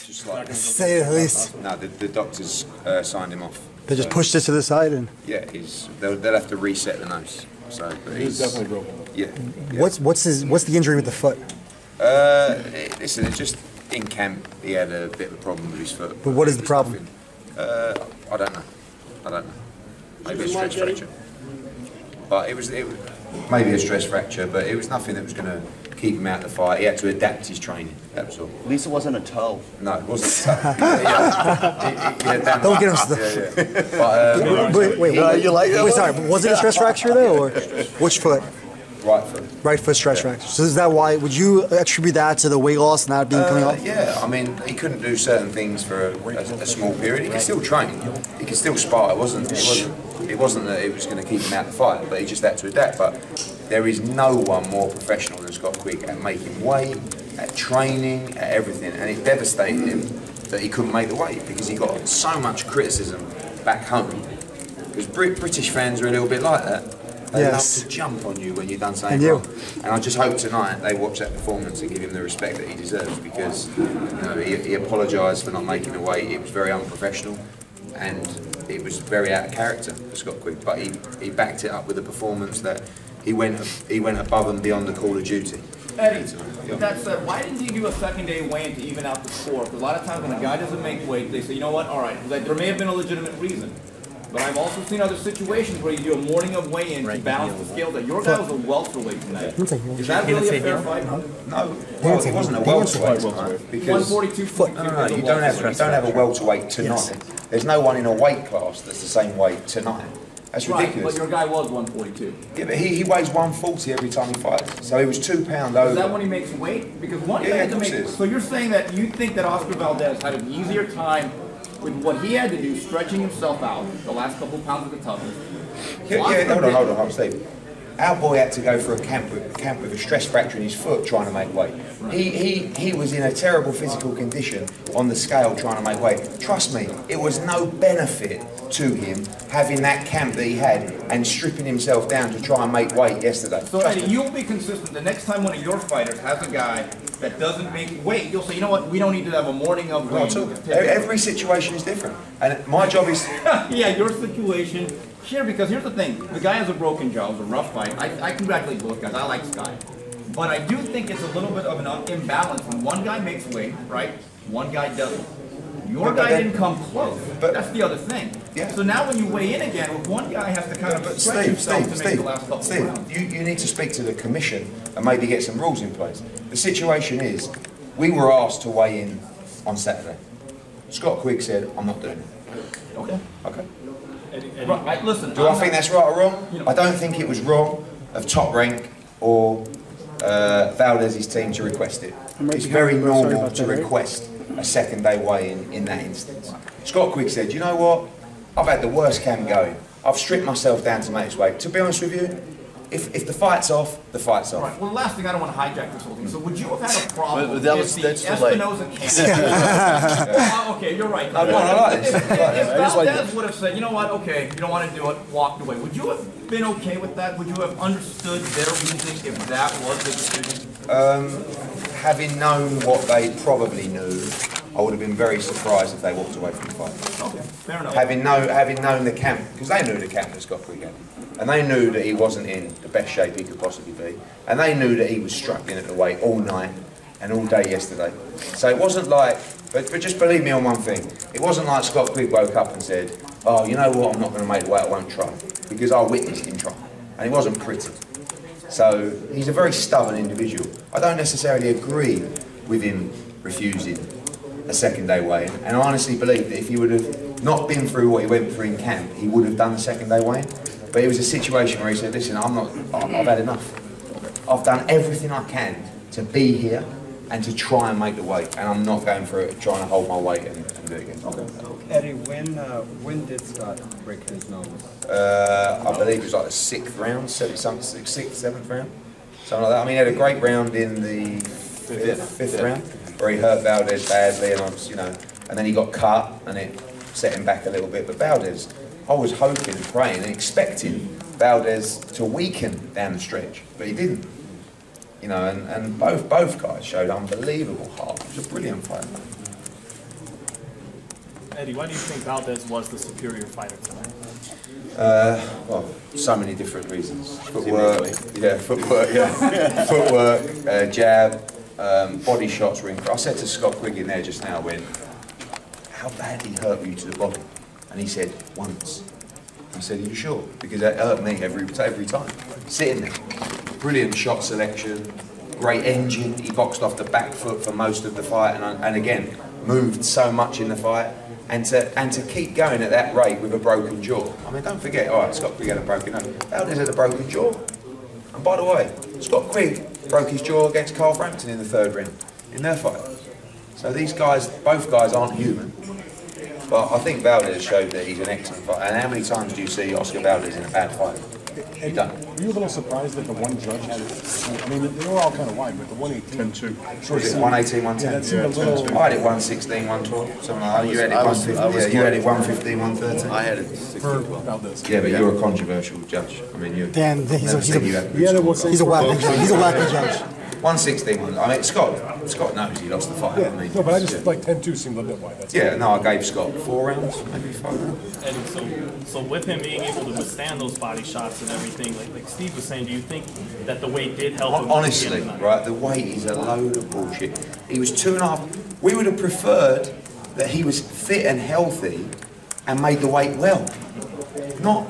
Just like say the least. No, the doctors signed him off. They just pushed it to the side and. Yeah, they'll have to reset the nose. So but he's definitely broken. Yeah. What's the injury with the foot? Listen, it's just in camp he had a bit of a problem with his foot. But what is the problem? I don't know. Maybe a stress fracture. But it was maybe a stress fracture, but it was nothing that was going to keep him out of the fight. He had to adapt his training. That was all. At least it wasn't a toe. No, it wasn't a toe. Don't get him stuff. Wait, you like that? Wait, sorry, was it a stress fracture though, or which foot? Right foot. Right foot stress fracture. So is that why? Would you attribute that to the weight loss not being coming off? Yeah, I mean, he couldn't do certain things for a small period. He could still train. He could still spar. It wasn't that it was going to keep him out of the fight, but he just had to adapt. But there is no one more professional than Scott Quigg at making weight, at training, at everything. And it devastated him that he couldn't make the weight because he got so much criticism back home. Because British fans are a little bit like that. They love to jump on you when you've done something wrong. And I just hope tonight they watch that performance and give him the respect that he deserves, because he apologised for not making the weight. It was very unprofessional and it was very out of character for Scott Quigg. But he backed it up with a performance that he went above and beyond the call of duty. Eddie, that said, why didn't he do a second day weigh-in to even out the score? Because a lot of times when a guy doesn't make weight, they say, you know what, all right, there may have been a legitimate reason. But I've also seen other situations where you do a morning of weigh-in to balance the scales. Your guy was a welterweight tonight. Is that really a fair fight? No, well, it wasn't a welterweight tonight. Because 142. No, you don't have a welterweight tonight. There's no one in a weight class that's the same weight tonight. That's ridiculous. Right, but your guy was 142. Yeah, but he weighs 140 every time he fights. So he was £2 over. Is that when he makes weight? Because one guy had to make. So you're saying that you think that Oscar Valdez had an easier time with what he had to do, stretching himself out the last couple of pounds of the toughest. Hold on, Steve. Our boy had to go for a camp with a stress fracture in his foot trying to make weight. Right. He was in a terrible physical condition on the scale trying to make weight. Trust me, it was no benefit to him having that camp that he had and stripping himself down to try and make weight yesterday. So Eddie, you'll be consistent. The next time one of your fighters has a guy that doesn't make weight, you'll say, you know what, we don't need to have a morning of weight. Every situation is different. And my job is... Yeah, your situation... Sure, because here's the thing. The guy has a broken jaw. It was a rough fight. I congratulate both guys. I like Sky. But I do think it's a little bit of an imbalance when one guy makes weight, right? One guy doesn't. Your guy didn't come close. But that's the other thing. Yeah. So now when you weigh in again, one guy has to kind of stretch himself to make the last couple of rounds. You need to speak to the commission and maybe get some rules in place. The situation is, we were asked to weigh in on Saturday. Scott Quigg said, I'm not doing it. Okay. Okay. Right, listen. Do I think that's right or wrong? I don't think it was wrong of Top Rank or Valdez's team to request it. It's very normal to request a second day weigh-in in that instance. Scott Quigg said, you know what? I've had the worst camp going. I've stripped myself down to make this weight. To be honest with you, if the fight's off, the fight's off. Right. Well, the last thing, I don't want to hijack this whole thing. So would you have had a problem but if that's the delayed. Espinoza camp? Okay, you're right. I like this. If Valdez would have said, you know what, okay, you don't want to do it, walked away, would you have been okay with that? Would you have understood their reasoning if that was the decision? Having known what they probably knew, I would have been very surprised if they walked away from the fight. Okay, fair enough. Having known the camp, because they knew the camp that Scott Quigg had. And they knew that he wasn't in the best shape he could possibly be. And they knew that he was struggling at the weight all night and all day yesterday. So it wasn't like, but just believe me on one thing, it wasn't like Scott Quigg woke up and said, oh, you know what, I'm not going to make the weight, I won't try. Because I witnessed him try. And it wasn't pretty. So he's a very stubborn individual. I don't necessarily agree with him refusing a second day weigh-in. And I honestly believe that if he would have not been through what he went through in camp, he would have done the second day weigh-in. But it was a situation where he said, listen, I've had enough. I've done everything I can to be here and to try and make the weight, and I'm not going for it, trying to hold my weight and do it again. Okay. Eddie, when did Scott break his nose? I believe it was like the sixth round, sixth, seventh round, something like that. I mean, he had a great round in the fifth round, where he hurt Valdez badly, and and then he got cut, and it set him back a little bit. But Valdez, I was hoping, praying, and expecting Valdez to weaken down the stretch, but he didn't. And both guys showed unbelievable heart. It was a brilliant fight. Eddie, why do you think Valdez was the superior fighter tonight? Well, so many different reasons. Footwork, footwork, jab, body shots were incredible. I said to Scott Quigg in there just now, how badly hurt you to the body? And he said, once. I said, are you sure? Because that hurt me every time. Sitting there. Brilliant shot selection, great engine. He boxed off the back foot for most of the fight, and again, moved so much in the fight. And to keep going at that rate with a broken jaw. I mean, don't forget, all right, Scott Quigg had a broken nose. Valdez had a broken jaw. And by the way, Scott Quigg broke his jaw against Carl Frampton in the 3rd round, in their fight. So these guys, both guys aren't human. But I think Valdez showed that he's an excellent fighter. And how many times do you see Oscar Valdez in a bad fight? You don't. Were you a little surprised that the one judge had it? I mean, they were all kind of wide, but the 118. 10-2. What was it, 118, 110? Yeah, that seemed a little... I had it 116, 112, something like that. You had it 115, you had it 115, 113. I had it 16, 12. Valdez. Yeah, but you're a controversial judge. I mean, you. Dan, he's a wacky judge. He's a wacky judge. 116, I mean, Scott knows he lost the fight. Yeah, I mean, no, but I just, like, 10-2 seemed a little bit wide. That's yeah, no, I gave Scott 4 rounds, maybe 5 rounds. And so with him being able to withstand those body shots and everything, like Steve was saying, do you think that the weight did help him? Honestly, right, the weight is a load of bullshit. He was 2.5. We would have preferred that he was fit and healthy and made the weight well. Not,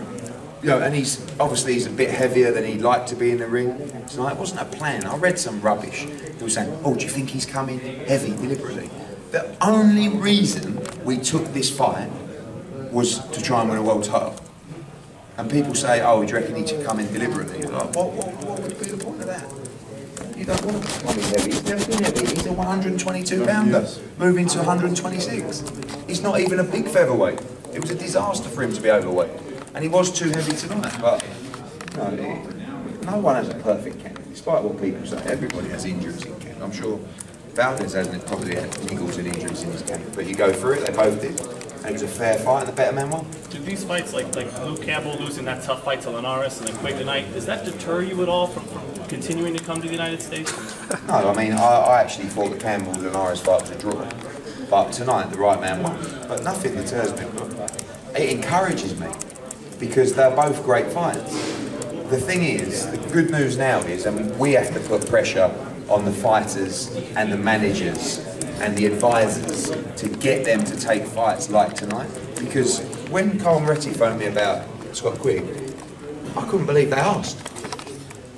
you know, and he's a bit heavier than he'd like to be in the ring tonight. It wasn't a plan. I read some rubbish. He was saying, oh, do you think he's coming heavy deliberately? The only reason we took this fight was to try and win a world title. And people say, oh, do you reckon he should come in deliberately? Like, what would be the point of that? You don't want to come in heavy. He's never been heavy. He's a 122 pounder, moving to 126. He's not even a big featherweight. It was a disaster for him to be overweight. And he was too heavy tonight. But no one has a perfect camp. Despite what people say, everybody has injuries in camp. I'm sure Valdez hasn't probably had niggles and injuries in his camp. But you go through it, they both did. And it was a fair fight, and the better man won. Did these fights, like Luke Campbell losing that tough fight to Linares and then Quigg tonight, does that deter you at all from continuing to come to the United States? No, I mean, I actually thought the Campbell-Linares fight was a draw. But tonight, the right man won. But nothing deters me. It encourages me, because they're both great fights. The thing is, the good news now is, I mean, we have to put pressure on the fighters and the managers and the advisors to get them to take fights like tonight. Because when Carl Moretti phoned me about Scott Quigg, I couldn't believe they asked.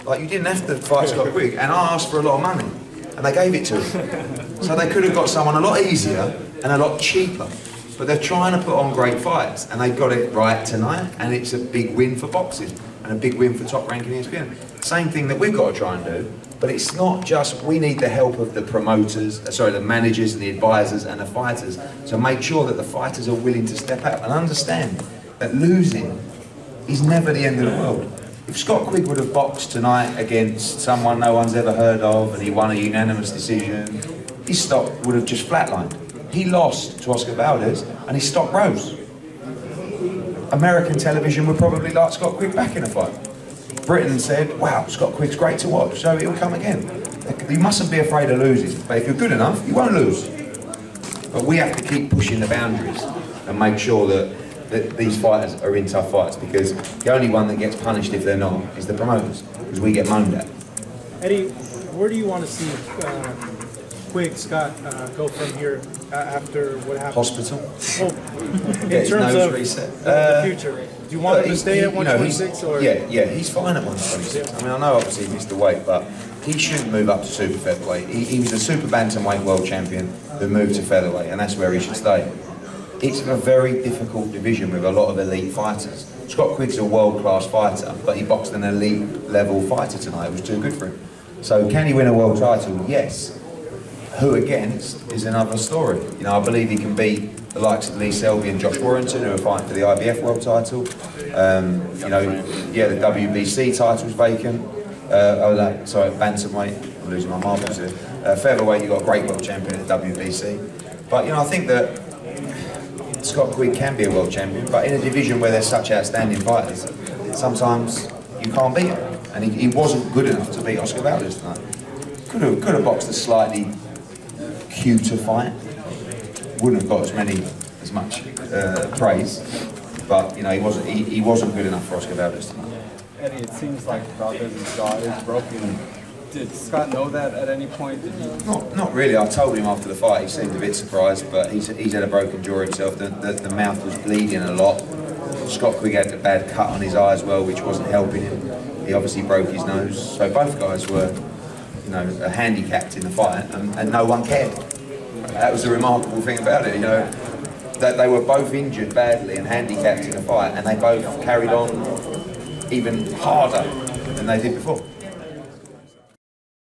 Like, you didn't have to fight Scott Quigg, and I asked for a lot of money, and they gave it to him. So they could have got someone a lot easier and a lot cheaper. But they're trying to put on great fights, and they got it right tonight, and it's a big win for boxing, and a big win for Top Rank in ESPN. Same thing that we've got to try and do, but it's not just, we need the help of the promoters, the managers and the advisors and the fighters to make sure that the fighters are willing to step out and understand that losing is never the end of the world. If Scott Quigg would have boxed tonight against someone no one's ever heard of and he won a unanimous decision, his stock would have just flatlined. He lost to Oscar Valdez and his stock rose. American television would probably like Scott Quigg back in a fight. Britain said, wow, Scott Quigg's great to watch, so he'll come again. You mustn't be afraid of losing, but if you're good enough, you won't lose. But we have to keep pushing the boundaries and make sure that these fighters are in tough fights, because the only one that gets punished if they're not is the promoters, because we get moaned at. Eddie, where do you want to see Quigg, Scott, go from here after what happened? Hospital. Oh, in terms of the future, do you want him to stay at 126? Or? Yeah, he's fine at 126. I mean, I know obviously he missed the weight, but he should move up to super featherweight. He was a super bantamweight world champion who moved to featherweight, and that's where he should stay. It's a very difficult division with a lot of elite fighters. Scott Quigg's a world-class fighter, but he boxed an elite-level fighter tonight. It was too good for him. So can he win a world title? Yes. Who against is another story. You know, I believe he can beat the likes of Lee Selby and Josh Warrington, who are fighting for the IBF world title. You know, yeah, the WBC title's vacant. Bantamweight. I'm losing my marbles here. Featherweight, you've got a great world champion at the WBC. But you know, I think that Scott Quigg can be a world champion, but in a division where there's such outstanding fighters, sometimes you can't beat him. And he wasn't good enough to beat Oscar Valdez tonight. Could have boxed a slightly cuter fight. Wouldn't have got as as much praise. But you know, he wasn't good enough for Oscar Valdez tonight. Eddie, it seems like Valdez's jaw is broken. Did Scott know that at any point? Did he... Not really. I told him after the fight. He seemed a bit surprised, but he's had a broken jaw himself. The mouth was bleeding a lot. Scott Quigg had a bad cut on his eye as well, which wasn't helping him. He obviously broke his nose. So both guys were, you know, handicapped in the fight, and no one cared. That was the remarkable thing about it, you know, that they were both injured badly and handicapped in the fight, and they both carried on even harder than they did before.